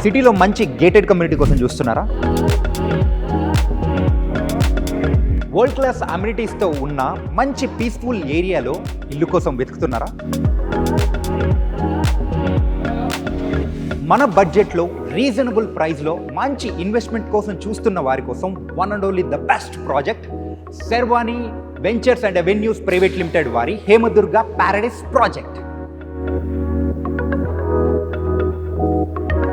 సిటీలో మంచి gated community కోసం చూస్తున్నారా? వరల్డ్ క్లాస్ అమ్యూనిటీస్తో ఉన్న మంచి పీస్ఫుల్ ఏరియాలో ఇల్లు కోసం వెతుకుతున్నారా? మన బడ్జెట్లో రీజనబుల్ ప్రైస్లో మంచి ఇన్వెస్ట్మెంట్ కోసం చూస్తున్న వారి కోసం one and only the best project Sharvani ventures and avenues private limited వారి Hemadurga paradise project.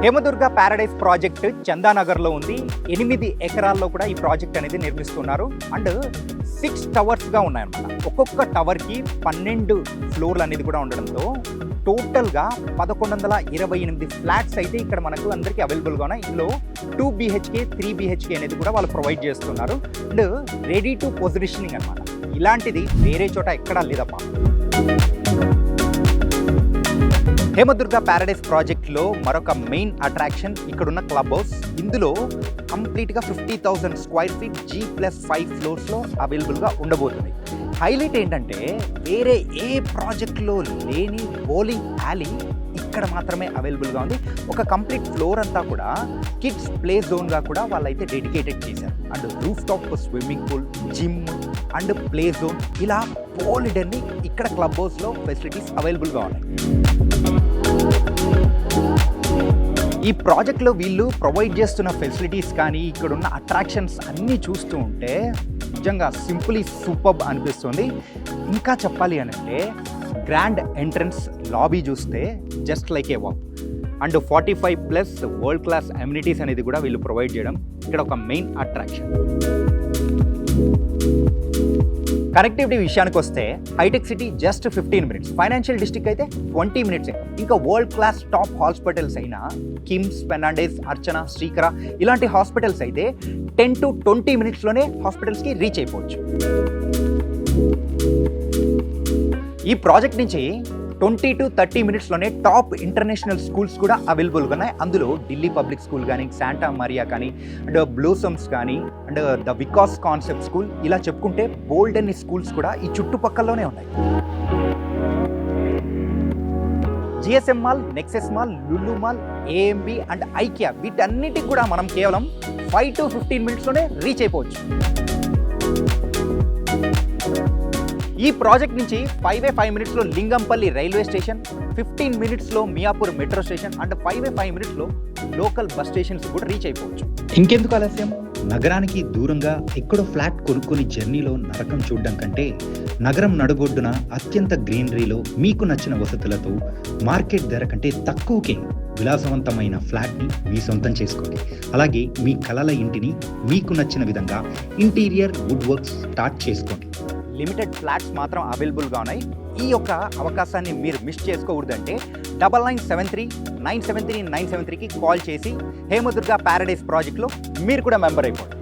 Hemadurga paradise project చందానగర్లో ఉంది. 8 ఎకరాల్లో కూడా ఈ ప్రాజెక్ట్ అనేది నిర్మిస్తున్నారు. అండ్ 6 టవర్స్గా ఉన్నాయన్నమాట. ఒక్కొక్క టవర్కి 12 ఫ్లోర్లు అనేది కూడా ఉండడంతో టోటల్గా 1128 ఫ్లాట్స్ అయితే ఇక్కడ మనకు అందరికీ అవైలబుల్గా ఉన్నాయి. ఇందులో 2 BHK 3 BHK అనేది కూడా వాళ్ళు ప్రొవైడ్ చేస్తున్నారు. అండ్ రెడీ టు పొజిషనింగ్ అనమాట. ఇలాంటిది వేరే చోట ఎక్కడా లేదప్పా. హేమదుర్గ ప్యారడైస్ ప్రాజెక్ట్లో మరొక మెయిన్ అట్రాక్షన్ ఇక్కడున్న క్లబ్ హౌస్. ఇందులో కంప్లీట్గా 50,000 స్క్వేర్ ఫీట్ G+5 ఫ్లోర్స్లో అవైలబుల్గా ఉండబోతుంది. హైలైట్ ఏంటంటే వేరే ఏ ప్రాజెక్ట్లో లేని బౌలింగ్ alley ఇక్కడ మాత్రమే అవైలబుల్గా ఉంది. ఒక కంప్లీట్ ఫ్లోర్ అంతా కూడా కిడ్స్ ప్లే జోన్గా కూడా వాళ్ళైతే డెడికేటెడ్ చేశారు. And roof top swimming pool, gym and play zone ఇలా బోలెడన్ని ఇక్కడ క్లబ్ హౌస్లో ఫెసిలిటీస్ అవైలబుల్గా ఉన్నాయి. ఈ ప్రాజెక్ట్లో వీళ్ళు ప్రొవైడ్ చేస్తున్న ఫెసిలిటీస్ కానీ ఇక్కడున్న అట్రాక్షన్స్ అన్నీ చూస్తూ ఉంటే నిజంగా సింపుల్లీ సూపర్బ్ అనిపిస్తుంది. ఇంకా చెప్పాలి అని అంటే గ్రాండ్ ఎంట్రన్స్ లాబీ చూస్తే just like a walk. And 45+ world class amenities అనేది కూడా వీళ్ళు ప్రొవైడ్ చేయడం ఇక్కడ ఒక మెయిన్ అట్రాక్షన్. కనెక్టివిటీ విషయానికి వస్తే హైటెక్ City just 15 minutes, financial district అయితే 20 minutes. ఇంకా వరల్డ్ క్లాస్ టాప్ హాస్పిటల్స్ అయిన కిమ్స్, ఫెర్నాండెస్, అర్చన, శ్రీకర ఇలాంటి హాస్పిటల్స్ అయితే 10 to 20 minutesలోనే హాస్పిటల్స్కి రీచ్ అయిపోవచ్చు. ఈ ప్రాజెక్ట్ నుంచి 20 to 30 minutesలోనే టాప్ ఇంటర్నేషనల్ స్కూల్స్ కూడా అవైలబుల్గా ఉన్నాయి. అందులో ఢిల్లీ పబ్లిక్ స్కూల్ కానీ, శాంటా మరియా కానీ, అండ్ బ్లూసమ్స్ కానీ, and the Vikas concept school ఇలా చెప్పుకుంటే బోల్డ్ అన్ని స్కూల్స్ కూడా ఈ చుట్టుపక్కలలోనే ఉన్నాయి. GSM mall, nexus mall, Lulu mall, AMB and IKEA వీటన్నిటికి కూడా మనం కేవలం 5 to 15 minutesలోనే రీచ్ అయిపోవచ్చు. ఈ ప్రాజెక్ట్ నుంచి 5 minutesలో లింగంపల్లి రైల్వే స్టేషన్, 15 minutesలో మియాపూర్ మెట్రో స్టేషన్ అండ్ 5 minutesలో లోకల్ బస్ స్టేషన్స్ కూడా రీచ్ అయిపోవచ్చు. ఇంకెందుకు ఆలస్యం? నగరానికి దూరంగా ఎక్కడో ఫ్లాట్ కొనుక్కొని జర్నీలో నరకం చూడడం కంటే నగరం నడుబొడ్డున అత్యంత గ్రీనరీలో మీకు నచ్చిన వసతులతో మార్కెట్ ధర కంటే తక్కువకే విలాసవంతమైన ఫ్లాట్ని మీ సొంతం చేసుకోండి. అలాగే మీ కలల ఇంటిని మీకు నచ్చిన విధంగా ఇంటీరియర్ వుడ్ వర్క్స్ స్టార్ట్ చేసుకోండి. లిమిటెడ్ ఫ్లాట్స్ మాత్రం అవైలబుల్గా ఉన్నాయి. ఈ యొక్క అవకాశాన్ని మీరు మిస్ చేసుకోకూడదంటే 9973-973-973కి కాల్ చేసి హేమదుర్గ ప్యారడైస్ ప్రాజెక్ట్లో మీరు కూడా మెంబర్ అయిపోండి.